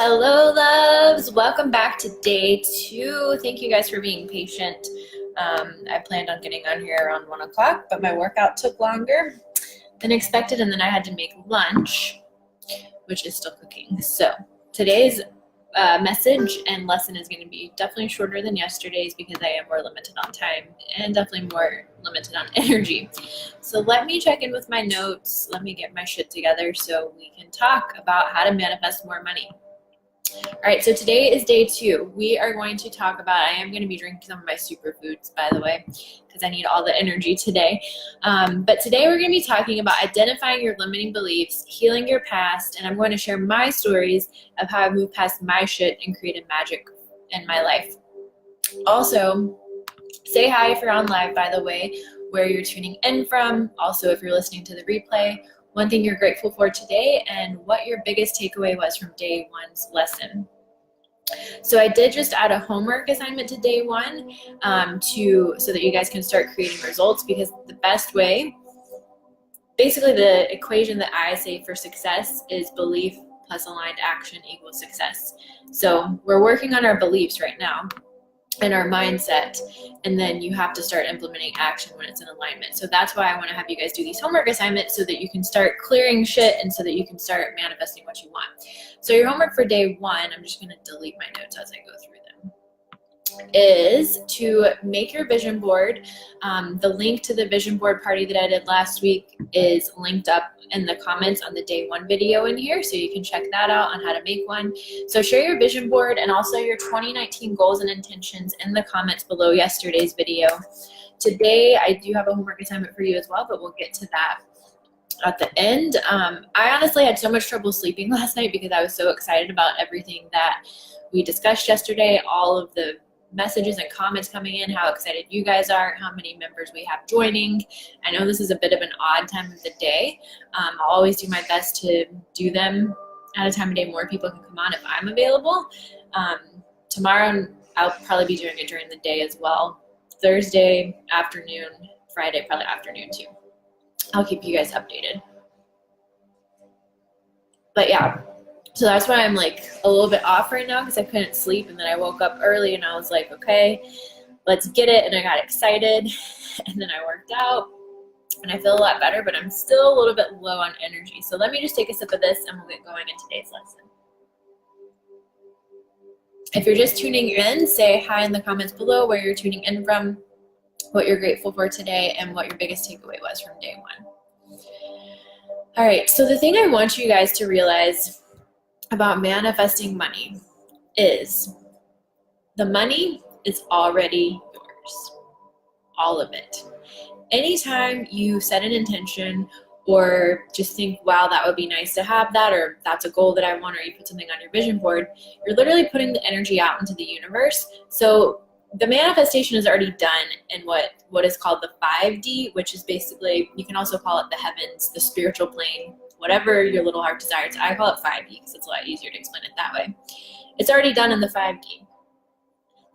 Hello, loves. Welcome back to day 2. Thank you guys for being patient. I planned on getting on here around 1 o'clock, but my workout took longer than expected, and then I had to make lunch, which is still cooking. So today's message and lesson is going to be definitely shorter than yesterday's because I am more limited on time and definitely more limited on energy. So let me check in with my notes. Let me get my shit together so we can talk about how to manifest more money. All right, so today is day 2. We are going to talk about, I am going to be drinking some of my superfoods, by the way, because I need all the energy today. But today we're going to be talking about identifying your limiting beliefs, healing your past, and I'm going to share my stories of how I moved past my shit and created magic in my life. Also, say hi if you're on live, by the way, where you're tuning in from. Also, if you're listening to the replay, one thing you're grateful for today, and what your biggest takeaway was from day 1's lesson. So I did just add a homework assignment to day 1 so that you guys can start creating results, because the best way, basically the equation that I say for success is belief plus aligned action equals success. So we're working on our beliefs right now and our mindset, and then you have to start implementing action when it's in alignment. So that's why I want to have you guys do these homework assignments so that you can start clearing shit and so that you can start manifesting what you want. So your homework for day 1, I'm just going to delete my notes as I go through them, is to make your vision board. The link to the vision board party that I did last week is linked up in the comments on the day 1 video in here, so you can check that out on how to make one. So share your vision board and also your 2019 goals and intentions in the comments below yesterday's video. Today I do have a homework assignment for you as well, but we'll get to that at the end. I honestly had so much trouble sleeping last night because I was so excited about everything that we discussed yesterday, all of the messages and comments coming in, how excited you guys are, how many members we have joining. I know this is a bit of an odd time of the day. I'll always do my best to do them at a time of day more people can come on if I'm available. Tomorrow I'll probably be doing it during the day as well. Thursday afternoon, Friday probably afternoon too. I'll keep you guys updated. But yeah, so that's why I'm like a little bit off right now, because I couldn't sleep, and then I woke up early and I was like, okay, let's get it. And I got excited, and then I worked out and I feel a lot better, but I'm still a little bit low on energy. So let me just take a sip of this and we'll get going in today's lesson. If you're just tuning in, say hi in the comments below where you're tuning in from, what you're grateful for today, and what your biggest takeaway was from day 1. All right, so the thing I want you guys to realize about manifesting money is the money is already yours, all of it. Anytime you set an intention or just think, wow, that would be nice to have that, or that's a goal that I want, or you put something on your vision board, you're literally putting the energy out into the universe. So the manifestation is already done in what is called the 5D, which is basically, you can also call it the heavens, the spiritual plane, whatever your little heart desires. I call it 5D because it's a lot easier to explain it that way. It's already done in the 5D.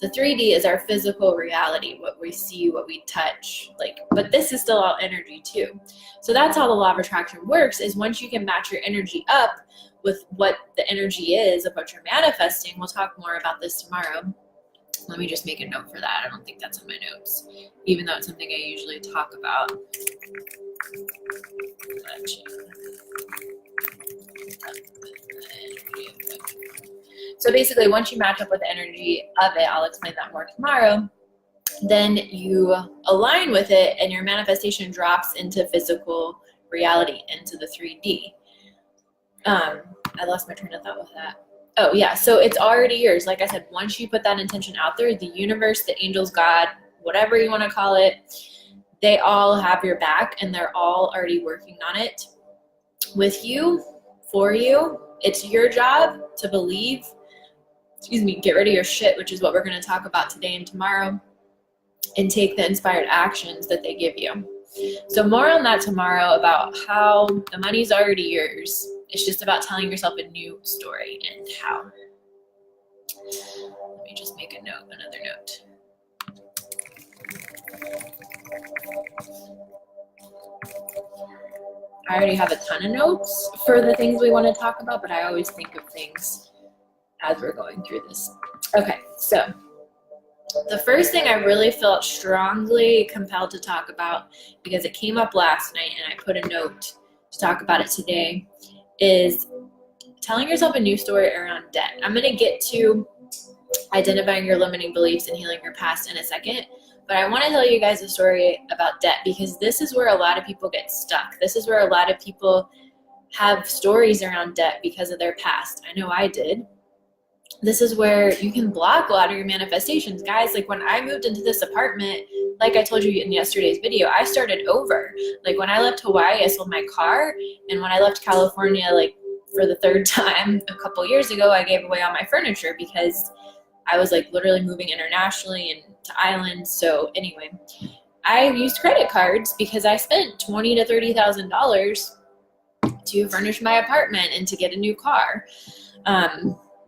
The 3D is our physical reality, what we see, what we touch, but this is still all energy too. So that's how the law of attraction works, is once you can match your energy up with what the energy is of what you're manifesting. We'll talk more about this tomorrow. Let me just make a note for that. I don't think that's in my notes, even though it's something I usually talk about. So basically, once you match up with the energy of it, I'll explain that more tomorrow, then you align with it and your manifestation drops into physical reality, into the 3D. I lost my train of thought with that. Oh yeah, so it's already yours. Like I said, once you put that intention out there, the universe, the angels, God, whatever you want to call it, they all have your back and they're all already working on it with you, for you. It's your job to believe, get rid of your shit, which is what we're going to talk about today and tomorrow, and take the inspired actions that they give you. So more on that tomorrow, about how the money's already yours. It's just about telling yourself a new story and how. Let me just make another note. I already have a ton of notes for the things we want to talk about, but I always think of things as we're going through this. Okay, so the first thing I really felt strongly compelled to talk about, because it came up last night and I put a note to talk about it today, is telling yourself a new story around debt. I'm going to get to identifying your limiting beliefs and healing your past in a second, but I want to tell you guys a story about debt, because this is where a lot of people get stuck. This is where a lot of people have stories around debt because of their past. I know I did. This is where you can block a lot of your manifestations. Guys, like when I moved into this apartment, like I told you in yesterday's video, I started over. Like when I left Hawaii, I sold my car. And when I left California, like for the third time a couple years ago, I gave away all my furniture because I was like literally moving internationally and to islands. So anyway, I used credit cards because I spent $20,000 to $30,000 to furnish my apartment and to get a new car.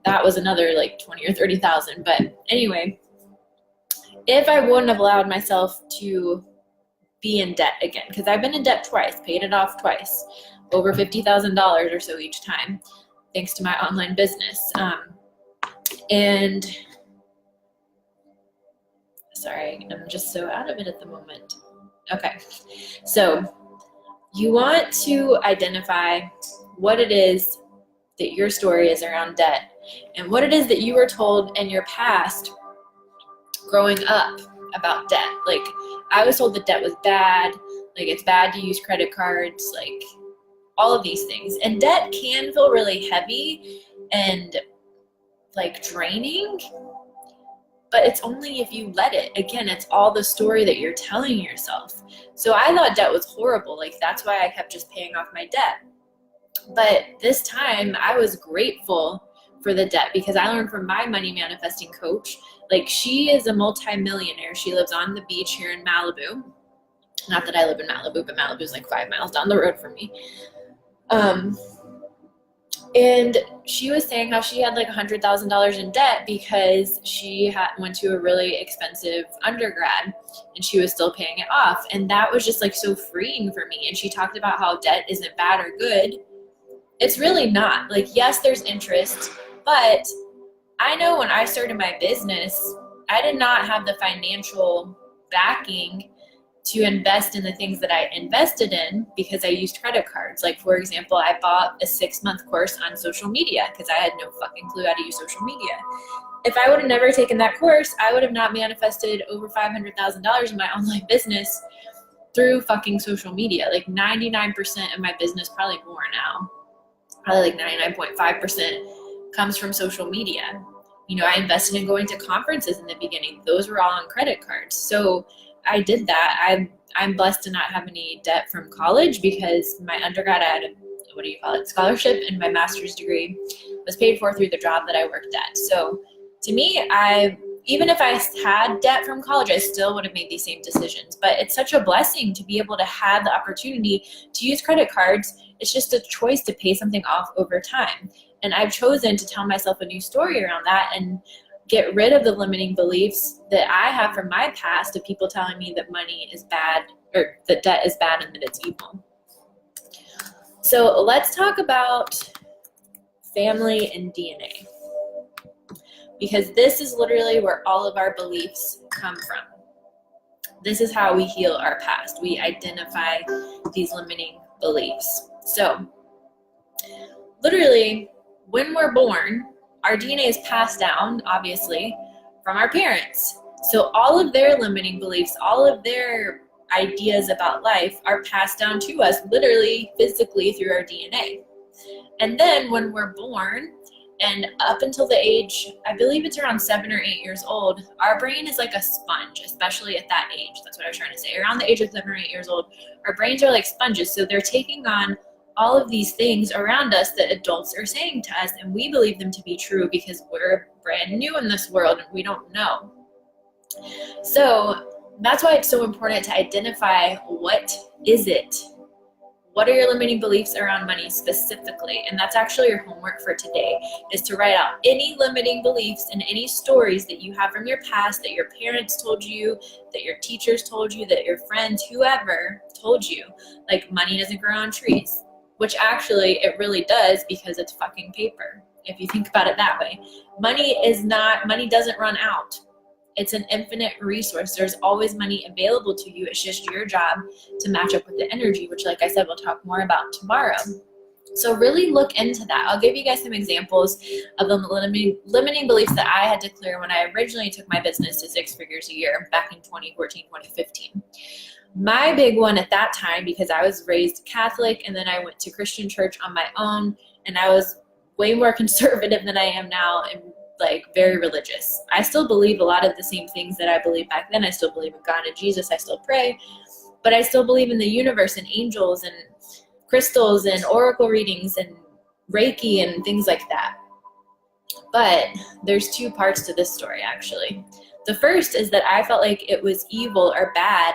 That was another like 20 or 30,000. But anyway, if I wouldn't have allowed myself to be in debt again, because I've been in debt twice, paid it off twice, over $50,000 or so each time, thanks to my online business. And sorry, I'm just so out of it at the moment. Okay, so you want to identify what it is that your story is around debt and what it is that you were told in your past growing up about debt. Like I was told that debt was bad, like it's bad to use credit cards, like all of these things. And debt can feel really heavy and like draining, but it's only if you let it. Again, it's all the story that you're telling yourself. So I thought debt was horrible. Like that's why I kept just paying off my debt. But this time I was grateful for the debt because I learned from my money manifesting coach. Like she is a multi-millionaire. She lives on the beach here in Malibu. Not that I live in Malibu, but Malibu is like 5 miles down the road from me. And she was saying how she had like $100,000 in debt because she went to a really expensive undergrad and she was still paying it off. And that was just like so freeing for me. And she talked about how debt isn't bad or good. It's really not. Like, yes, there's interest, but I know when I started my business, I did not have the financial backing to invest in the things that I invested in because I used credit cards. Like, for example, I bought a 6-month course on social media because I had no fucking clue how to use social media. If I would have never taken that course, I would have not manifested over $500,000 in my online business through fucking social media. Like 99% of my business, probably more now, probably like 99.5% comes from social media. You know, I invested in going to conferences in the beginning. Those were all on credit cards. So I did that. I'm blessed to not have any debt from college because my undergrad, I had a scholarship, and my master's degree was paid for through the job that I worked at. So to me, even if I had debt from college, I still would have made these same decisions. But it's such a blessing to be able to have the opportunity to use credit cards. It's just a choice to pay something off over time. And I've chosen to tell myself a new story around that and get rid of the limiting beliefs that I have from my past of people telling me that money is bad or that debt is bad and that it's evil. So let's talk about family and DNA, because this is literally where all of our beliefs come from. This is how we heal our past. We identify these limiting beliefs. So literally, when we're born, our DNA is passed down, obviously, from our parents. So all of their limiting beliefs, all of their ideas about life are passed down to us, literally, physically, through our DNA. And then when we're born, and up until the age, I believe it's around 7 or 8 years old, our brain is like a sponge, especially at that age. That's what I was trying to say. Around the age of 7 or 8 years old, our brains are like sponges. So they're taking on all of these things around us that adults are saying to us, and we believe them to be true because we're brand new in this world and we don't know. So that's why it's so important to identify what is it. What are your limiting beliefs around money specifically? And that's actually your homework for today, is to write out any limiting beliefs and any stories that you have from your past, that your parents told you, that your teachers told you, that your friends, whoever told you, like money doesn't grow on trees, which actually it really does because it's fucking paper. if you think about it that way. Money doesn't run out. It's an infinite resource. There's always money available to you. It's just your job to match up with the energy, which, like I said, we'll talk more about tomorrow. So really look into that. I'll give you guys some examples of the limiting beliefs that I had to clear when I originally took my business to 6 figures a year back in 2014, 2015. My big one at that time, because I was raised Catholic and then I went to Christian church on my own, and I was way more conservative than I am now, and like very religious. I still believe a lot of the same things that I believed back then. I still believe in God and Jesus. I still pray, but I still believe in the universe and angels and crystals and oracle readings and Reiki and things like that. But there's 2 parts to this story, actually. The first is that I felt like it was evil or bad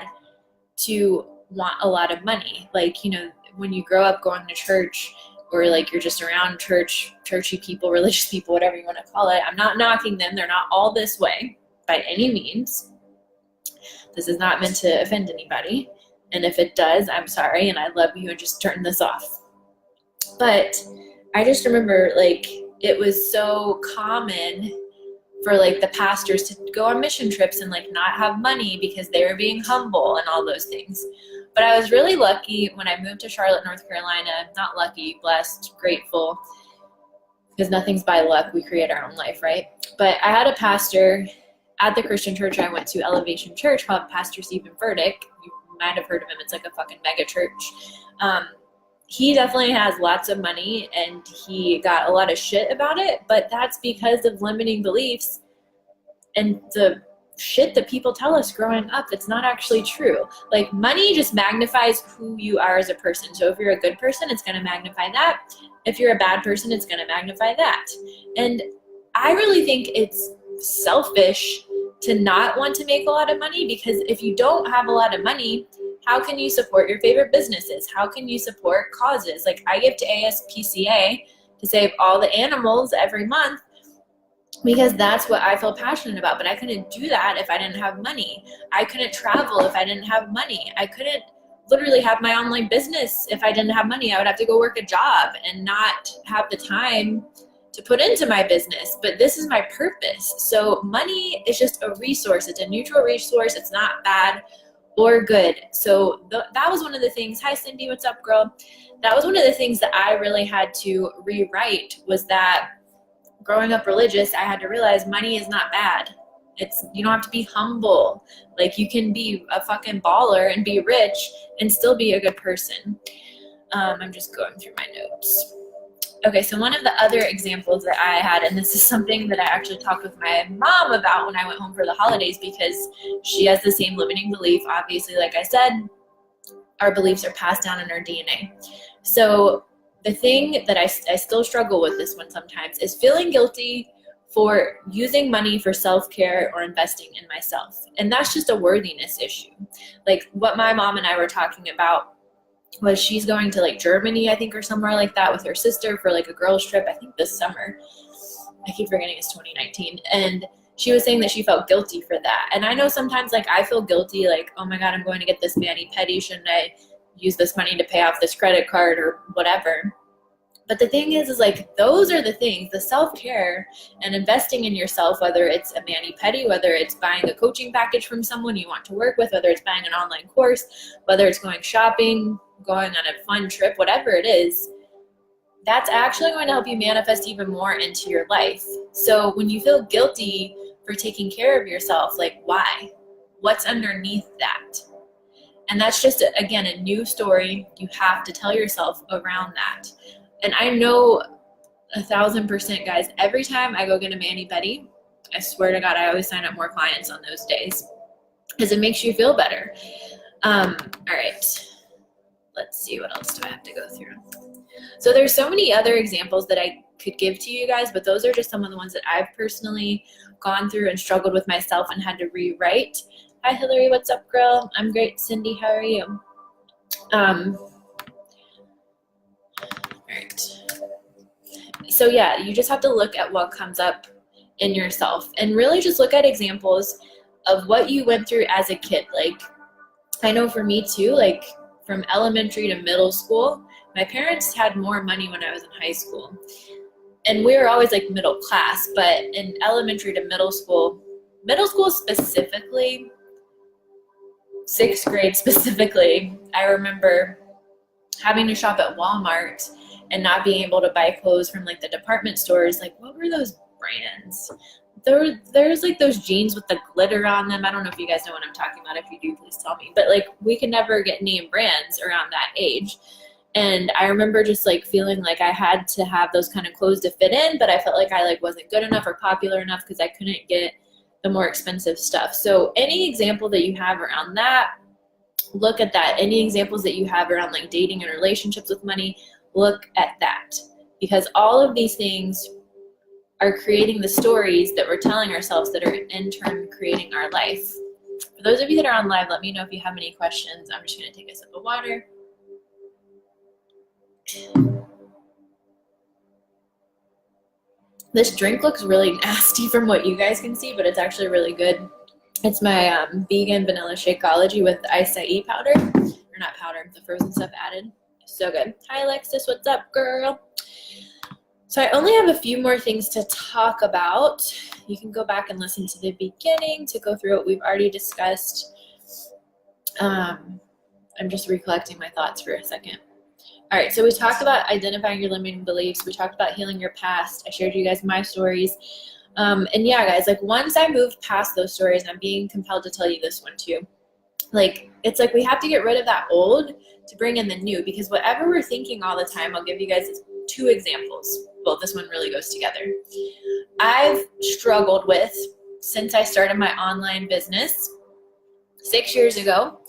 to want a lot of money. Like, you know, when you grow up going to church, or like you're just around churchy people, religious people, whatever you want to call it. I'm not knocking them. They're not all this way by any means. This is not meant to offend anybody. And if it does, I'm sorry, and I love you, and just turn this off. But I just remember, like, it was so common for like the pastors to go on mission trips and like not have money because they were being humble and all those things. But I was really lucky when I moved to Charlotte, North Carolina. Not lucky, blessed, grateful, because nothing's by luck. We create our own life, right? But I had a pastor at the Christian church I went to, Elevation Church, called Pastor Stephen Furtick. You might have heard of him. It's like a fucking mega church. He definitely has lots of money, and he got a lot of shit about it, but that's because of limiting beliefs and the shit that people tell us growing up. It's not actually true. Like, money just magnifies who you are as a person. So if you're a good person, it's going to magnify that. If you're a bad person, it's going to magnify that. And I really think it's selfish to not want to make a lot of money, because if you don't have a lot of money, how can you support your favorite businesses? How can you support causes? Like, I give to ASPCA to save all the animals every month, because that's what I feel passionate about. But I couldn't do that if I didn't have money. I couldn't travel if I didn't have money. I couldn't literally have my online business if I didn't have money. I would have to go work a job and not have the time to put into my business. But this is my purpose. So money is just a resource. It's a neutral resource. It's not bad or good. So that was one of the things. Hi, Cindy. What's up, girl? That was one of the things that I really had to rewrite, was that growing up religious, I had to realize money is not bad. You don't have to be humble. Like, you can be a fucking baller and be rich and still be a good person. I'm just going through my notes. Okay, so one of the other examples that I had, and this is something that I actually talked with my mom about when I went home for the holidays, because she has the same limiting belief. Obviously, like I said, our beliefs are passed down in our DNA. So the thing that I still struggle with this one sometimes is feeling guilty for using money for self-care or investing in myself. And that's just a worthiness issue. Like, what my mom and I were talking about was she's going to like Germany, I think, or somewhere like that with her sister for like a girls trip, I think this summer. I keep forgetting it's 2019. And she was saying that she felt guilty for that. And I know sometimes, like, I feel guilty, like, oh my God, I'm going to get this mani-pedi. Shouldn't I use this money to pay off this credit card or whatever? But the thing is like, those are the things, the self-care and investing in yourself, whether it's a mani-pedi, whether it's buying a coaching package from someone you want to work with, whether it's buying an online course, whether it's going shopping, going on a fun trip, whatever it is, that's actually going to help you manifest even more into your life. So when you feel guilty for taking care of yourself, like, why? What's underneath that? And that's just, again, a new story you have to tell yourself around that. And I know 1,000%, guys, every time I go get a mani-pedi, I swear to God, I always sign up more clients on those days, because it makes you feel better. All right. Let's see, what else do I have to go through? So there's so many other examples that I could give to you guys, but those are just some of the ones that I've personally gone through and struggled with myself and had to rewrite. Hi, Hillary. What's up, girl? I'm great. Cindy, how are you? All right. So yeah, you just have to look at what comes up in yourself and really just look at examples of what you went through as a kid. Like, I know for me too, like, from elementary to middle school, my parents had more money when I was in high school. and we were always like middle class, but in elementary to middle school specifically, 6th grade specifically, I remember having to shop at Walmart and not being able to buy clothes from like the department stores. Like, what were those brands? There's like those jeans with the glitter on them. I don't know if you guys know what I'm talking about. If you do, please tell me. But like, we could never get name brands around that age. And I remember just like feeling like I had to have those kind of clothes to fit in, but I felt like I like wasn't good enough or popular enough because I couldn't get the more expensive stuff. So any example that you have around that, look at that. Any examples that you have around like dating and relationships with money, look at that. Because all of these things are creating the stories that we're telling ourselves that are in turn creating our life. For those of you that are on live, let me know if you have any questions. I'm just going to take a sip of water. This drink looks really nasty from what you guys can see, but it's actually really good. It's my vegan vanilla Shakeology with acai powder, or not powder, the frozen stuff added. So good. Hi Alexis, what's up, girl? So I only have a few more things to talk about. You can go back and listen to the beginning to go through what we've already discussed. I'm just recollecting my thoughts for a second. All right, so we talked about identifying your limiting beliefs. We talked about healing your past. I shared you guys my stories. And yeah, guys, like once I moved past those stories, I'm being compelled to tell you this one too. Like, it's like we have to get rid of that old to bring in the new, because whatever we're thinking all the time, I'll give you guys 2 examples. Well, this one really goes together. I've struggled with, since I started my online business 6 years ago,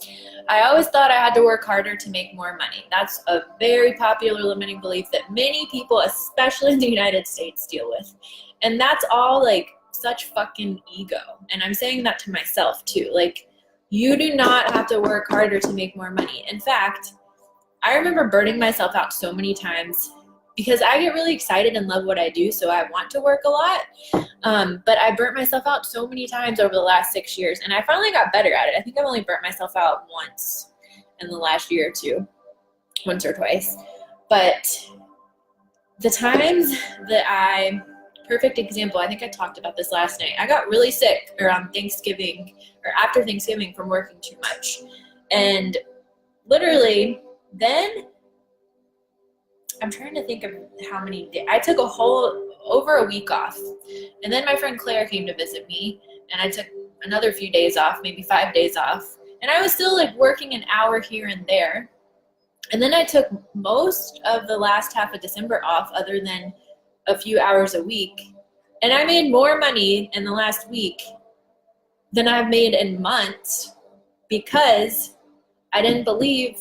I always thought I had to work harder to make more money. That's a very popular limiting belief that many people, especially in the United States, deal with. And that's all like such fucking ego. And I'm saying that to myself too. Like, you do not have to work harder to make more money. In fact, I remember burning myself out so many times because I get really excited and love what I do, so I want to work a lot. But I burnt myself out so many times over the last 6 years, and I finally got better at it. I think I've only burnt myself out once in the last year or two, once or twice. But the times that perfect example, I think I talked about this last night. I got really sick around Thanksgiving or after Thanksgiving from working too much. And literally then, I'm trying to think of how many days. I took over a week off. And then my friend Claire came to visit me, and I took another few days off, maybe 5 days off. And I was still like working an hour here and there. And then I took most of the last half of December off, other than a few hours a week. And I made more money in the last week than I've made in months because I didn't believe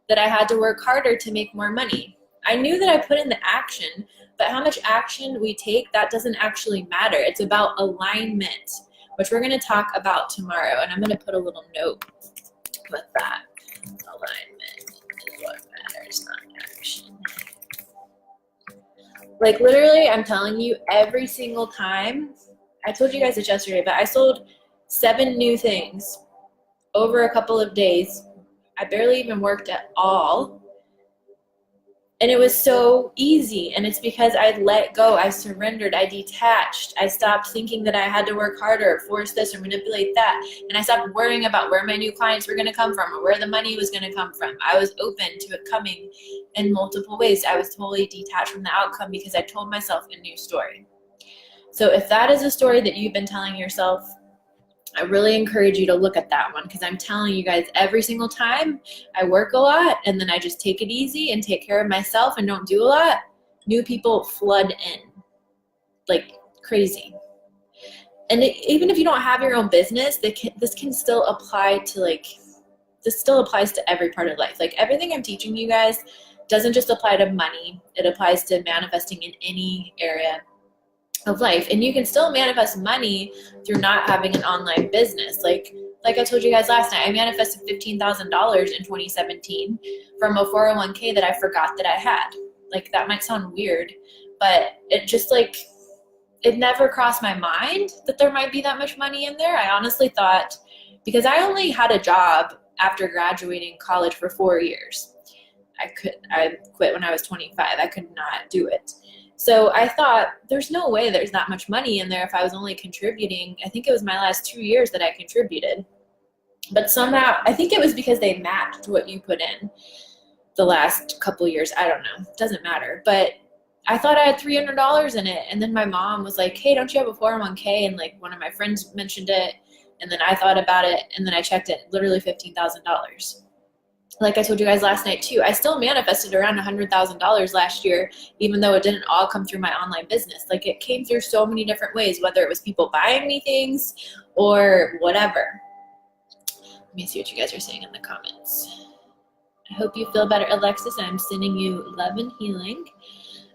that I had to work harder to make more money. I knew that I put in the action, but how much action we take, that doesn't actually matter. It's about alignment, which we're going to talk about tomorrow. And I'm going to put a little note with that. Alignment is what matters, not action. Like, literally, I'm telling you, every single time, I told you guys this yesterday, but I sold 7 new things over a couple of days. I barely even worked at all. And it was so easy. And it's because I let go. I surrendered. I detached. I stopped thinking that I had to work harder, force this, or manipulate that. And I stopped worrying about where my new clients were going to come from or where the money was going to come from. I was open to it coming in multiple ways. I was totally detached from the outcome because I told myself a new story. So if that is a story that you've been telling yourself, I really encourage you to look at that one, because I'm telling you guys, every single time I work a lot and then I just take it easy and take care of myself and don't do a lot, new people flood in like crazy. And even if you don't have your own business, this can still apply to this still applies to every part of life. Like, everything I'm teaching you guys doesn't just apply to money. It applies to manifesting in any area of life. And you can still manifest money through not having an online business. Like I told you guys last night, I manifested $15,000 in 2017 from a 401k that I forgot that I had. Like, that might sound weird, but it just it never crossed my mind that there might be that much money in there. I honestly thought, because I only had a job after graduating college for 4 years. I quit when I was 25. I could not do it. So I thought, there's no way there's that much money in there if I was only contributing. I think it was my last 2 years that I contributed. But somehow, I think it was because they matched what you put in the last couple years. I don't know. It doesn't matter. But I thought I had $300 in it. And then my mom was like, hey, don't you have a 401k? And like one of my friends mentioned it. And then I thought about it. And then I checked it, literally $15,000. Like I told you guys last night too, I still manifested around $100,000 last year, even though it didn't all come through my online business. Like it came through so many different ways, whether it was people buying me things or whatever. Let me see what you guys are saying in the comments. I hope you feel better, Alexis. I'm sending you love and healing.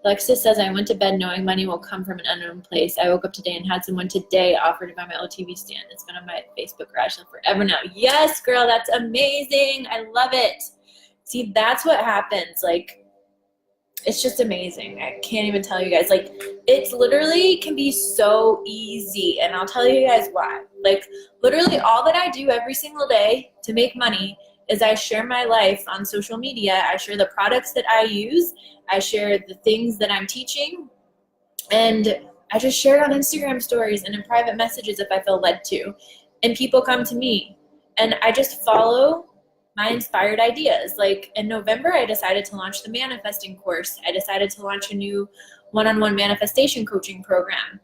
Alexis says, I went to bed knowing money will come from an unknown place. I woke up today and had someone today offer to buy my old TV stand. It's been on my Facebook garage sale forever now. Yes, girl, that's amazing. I love it. See, that's what happens. Like, it's just amazing. I can't even tell you guys. Like, it's literally can be so easy. And I'll tell you guys why. Like, literally all that I do every single day to make money is I share my life on social media. I share the products that I use. I share the things that I'm teaching. And I just share it on Instagram stories and in private messages if I feel led to. And people come to me. And I just follow my inspired ideas. Like in November, I decided to launch the manifesting course. I decided to launch a new one-on-one manifestation coaching program.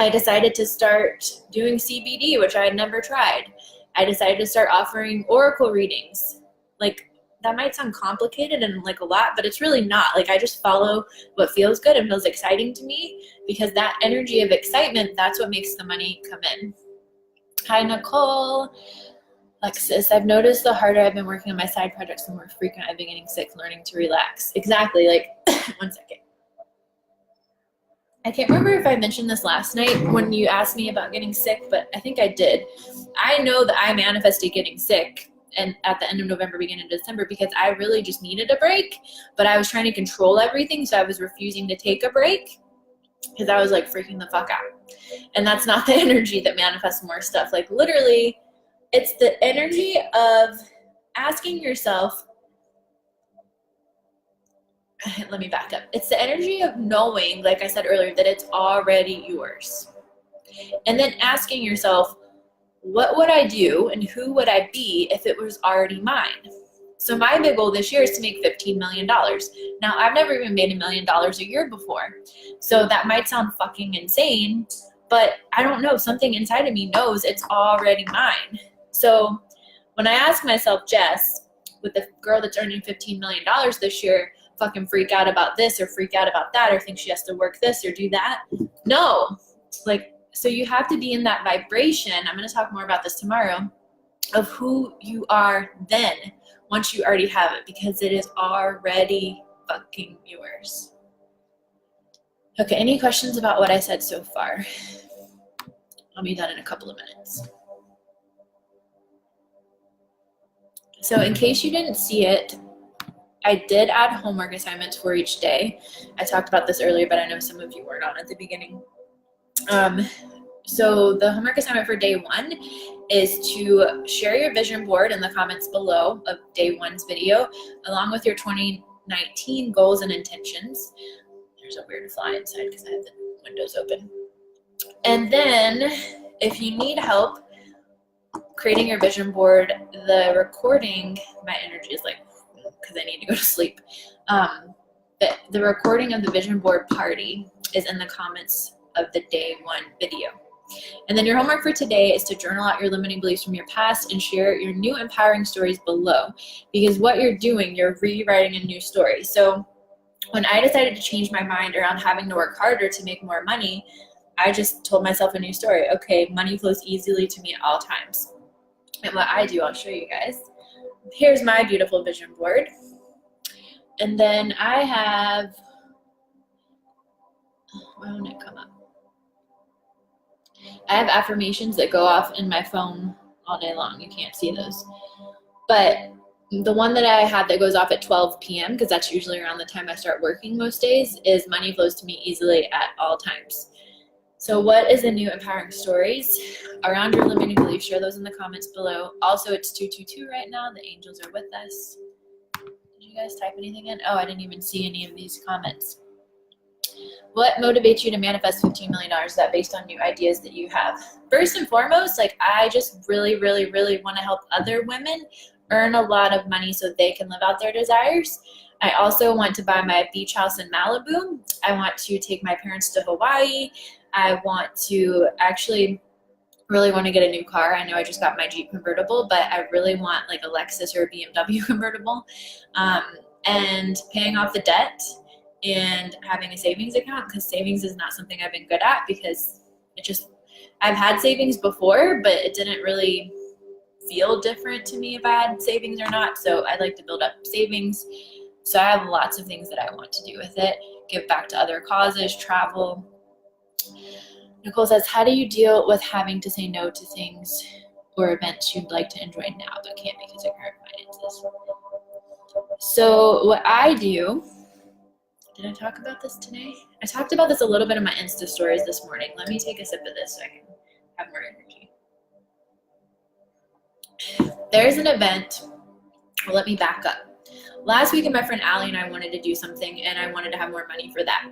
I decided to start doing CBD, which I had never tried. I decided to start offering oracle readings. Like, that might sound complicated and like a lot, but it's really not. Like, I just follow what feels good and feels exciting to me, because that energy of excitement, that's what makes the money come in. Hi, Nicole. Alexis, I've noticed the harder I've been working on my side projects, the more frequent I've been getting sick, learning to relax. Exactly. Like, one second. I can't remember if I mentioned this last night when you asked me about getting sick, but I think I did. I know that I manifested getting sick and at the end of November, beginning of December, because I really just needed a break, but I was trying to control everything, so I was refusing to take a break because I was like freaking the fuck out. And that's not the energy that manifests more stuff. Like, literally, it's the energy of asking yourself, let me back up. It's the energy of knowing, like I said earlier, that it's already yours. And then asking yourself, what would I do and who would I be if it was already mine? So my big goal this year is to make $15 million. Now, I've never even made $1 million a year before. So that might sound fucking insane, but I don't know. Something inside of me knows it's already mine. So when I ask myself, Jess, with the girl that's earning $15 million this year, fucking freak out about this or freak out about that or think she has to work this or do that? No. Like, so you have to be in that vibration. I'm going to talk more about this tomorrow, of who you are then once you already have it, because it is already fucking yours. Okay, any questions about what I said so far? I'll be done in a couple of minutes. So in case you didn't see it, I did add homework assignments for each day. I talked about this earlier, but I know some of you weren't on at the beginning. So the homework assignment for day 1 is to share your vision board in the comments below of day 1's video, along with your 2019 goals and intentions. There's a weird fly inside because I have the windows open. And then if you need help creating your vision board, the recording, my energy is like, because I need to go to sleep. The recording of the vision board party is in the comments of the day 1 video. And then your homework for today is to journal out your limiting beliefs from your past and share your new empowering stories below. Because what you're doing, you're rewriting a new story. So when I decided to change my mind around having to work harder to make more money, I just told myself a new story. Okay, money flows easily to me at all times. And what I do, I'll show you guys. Here's my beautiful vision board. And then I have, why won't it come up? I have affirmations that go off in my phone all day long. You can't see those. But the one that I have that goes off at 12 p.m., because that's usually around the time I start working most days, is money flows to me easily at all times. So what is the new empowering stories around your limiting beliefs? Share those in the comments below. Also, it's 222 right now. The angels are with us. Did you guys type anything in? Oh, I didn't even see any of these comments. What motivates you to manifest $15 million? Is that based on new ideas that you have? First and foremost, like I just really, really, really want to help other women earn a lot of money so they can live out their desires. I also want to buy my beach house in Malibu. I want to take my parents to Hawaii. I want to actually really want to get a new car. I know I just got my Jeep convertible, but I really want like a Lexus or a BMW convertible. And paying off the debt and having a savings account, because savings is not something I've been good at because I've had savings before, but it didn't really feel different to me if I had savings or not. So I'd like to build up savings. So I have lots of things that I want to do with it. Give back to other causes, travel. Nicole says, how do you deal with having to say no to things or events you'd like to enjoy now but can't because of current finances? So what I do, did I talk about this today? I talked about this a little bit in my Insta stories this morning. Let me take a sip of this so I can have more energy. There's an event. Well, let me back up. Last weekend, my friend Allie and I wanted to do something, and I wanted to have more money for that.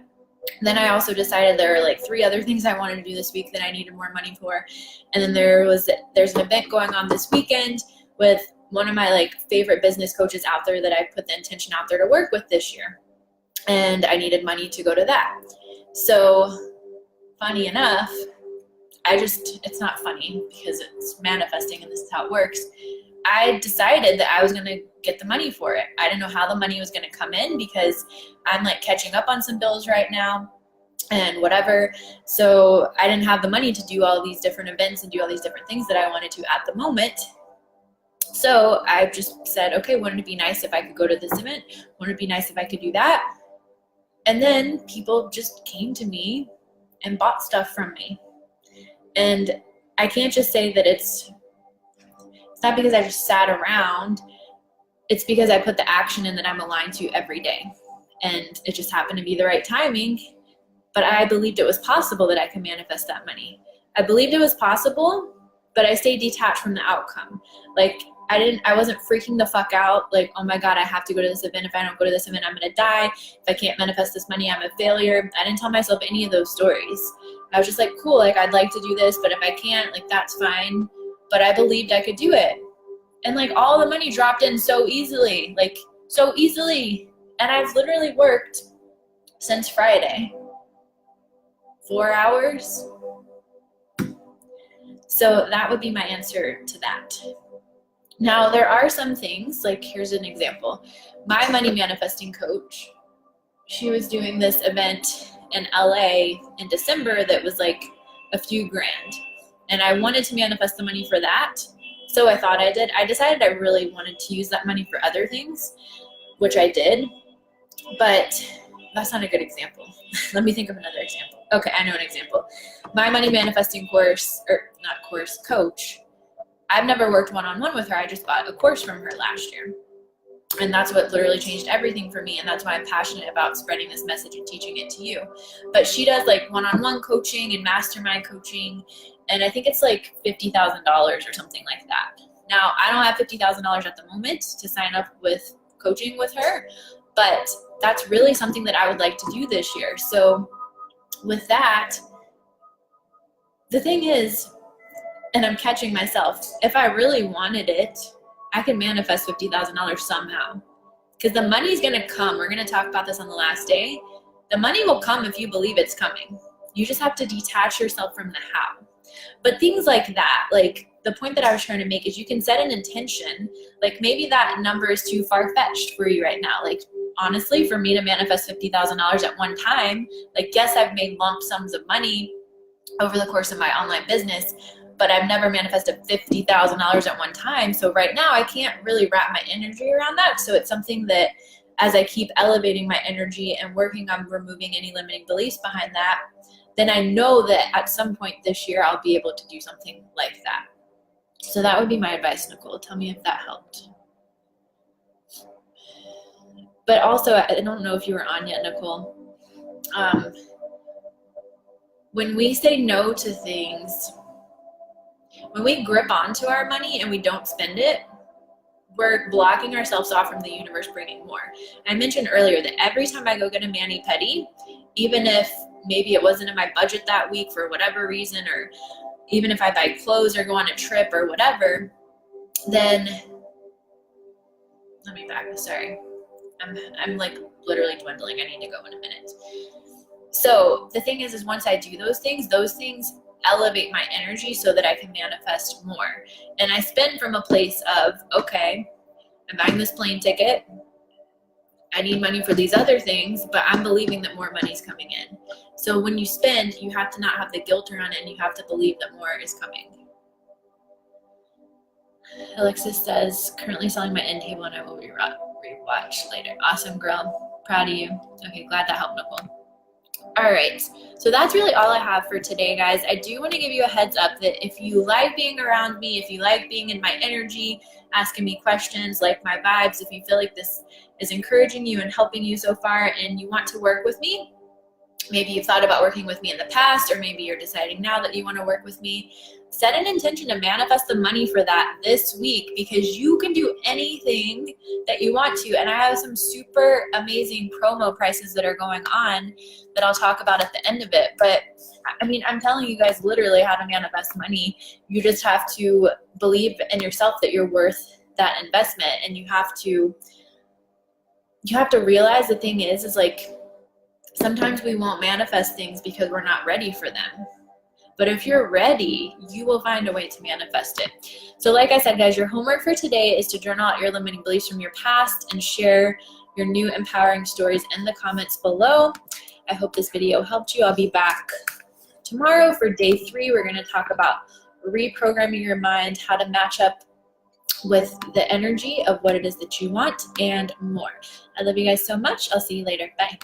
Then I also decided there were like 3 other things I wanted to do this week that I needed more money for. And then there's an event going on this weekend with one of my like favorite business coaches out there that I put the intention out there to work with this year. And I needed money to go to that. So funny enough, it's not funny because it's manifesting and this is how it works. I decided that I was going to get the money for it. I didn't know how the money was going to come in because I'm like catching up on some bills right now and whatever. So I didn't have the money to do all these different events and do all these different things that I wanted to at the moment. So I just said, okay, wouldn't it be nice if I could go to this event? Wouldn't it be nice if I could do that? And then people just came to me and bought stuff from me. And I can't just say that it's not because I just sat around. It's because I put the action in that I'm aligned to every day. And it just happened to be the right timing. But I believed it was possible that I could manifest that money. I believed it was possible, but I stayed detached from the outcome. Like I wasn't freaking the fuck out. Like, oh my God, I have to go to this event. If I don't go to this event, I'm going to die. If I can't manifest this money, I'm a failure. I didn't tell myself any of those stories. I was just like, cool, like I'd like to do this, but if I can't, like that's fine. But I believed I could do it. And like all the money dropped in so easily. And I've literally worked since Friday. 4 hours. So that would be my answer to that. Now, there are some things, like here's an example. My money manifesting coach, she was doing this event in LA in December that was like a few grand. And I wanted to manifest the money for that. So I thought I did. I decided I really wanted to use that money for other things, which I did. But that's not a good example. Let me think of another example. Okay, I know an example. My money manifesting coach, I've never worked one-on-one with her. I just bought a course from her last year. And that's what literally changed everything for me. And that's why I'm passionate about spreading this message and teaching it to you. But she does like one-on-one coaching and mastermind coaching. And I think it's like $50,000 or something like that. Now, I don't have $50,000 at the moment to sign up with coaching with her, but that's really something that I would like to do this year. So with that, the thing is, and I'm catching myself, if I really wanted it, I can manifest $50,000 somehow. Because the money's going to come. We're going to talk about this on the last day. The money will come if you believe it's coming. You just have to detach yourself from the how. But things like that, like the point that I was trying to make is you can set an intention. Like maybe that number is too far-fetched for you right now. Like honestly, for me to manifest $50,000 at one time, like yes, I've made lump sums of money over the course of my online business, but I've never manifested $50,000 at one time. So right now I can't really wrap my energy around that. So it's something that as I keep elevating my energy and working on removing any limiting beliefs behind that, then I know that at some point this year I'll be able to do something like that. So that would be my advice, Nicole. Tell me if that helped. But also, I don't know if you were on yet, Nicole. When we say no to things, when we grip onto our money and we don't spend it, we're blocking ourselves off from the universe bringing more. I mentioned earlier that every time I go get a mani-pedi, even if maybe it wasn't in my budget that week for whatever reason, or even if I buy clothes or go on a trip or whatever, then let me back. Sorry. I'm like literally dwindling. I need to go in a minute. So the thing is once I do those things elevate my energy so that I can manifest more. And I spend from a place of, okay, I'm buying this plane ticket. I need money for these other things, but I'm believing that more money's coming in. So when you spend, you have to not have the guilt around it, and you have to believe that more is coming. Alexis says, currently selling my end table and I will rewatch later. Awesome, girl. Proud of you. Okay, glad that helped, Nicole. All right, so that's really all I have for today, guys. I do want to give you a heads up that if you like being around me, if you like being in my energy, asking me questions, like my vibes, if you feel like this is encouraging you and helping you so far and you want to work with me, maybe you've thought about working with me in the past, or maybe you're deciding now that you want to work with me, set an intention to manifest the money for that this week, because you can do anything that you want to. And I have some super amazing promo prices that are going on that I'll talk about at the end of it. But I mean, I'm telling you guys literally how to manifest money. You just have to believe in yourself that you're worth that investment. And you have to realize the thing is like, sometimes we won't manifest things because we're not ready for them. But if you're ready, you will find a way to manifest it. So like I said, guys, your homework for today is to journal out your limiting beliefs from your past and share your new empowering stories in the comments below. I hope this video helped you. I'll be back tomorrow for day 3. We're going to talk about reprogramming your mind, how to match up with the energy of what it is that you want, and more. I love you guys so much. I'll see you later. Bye.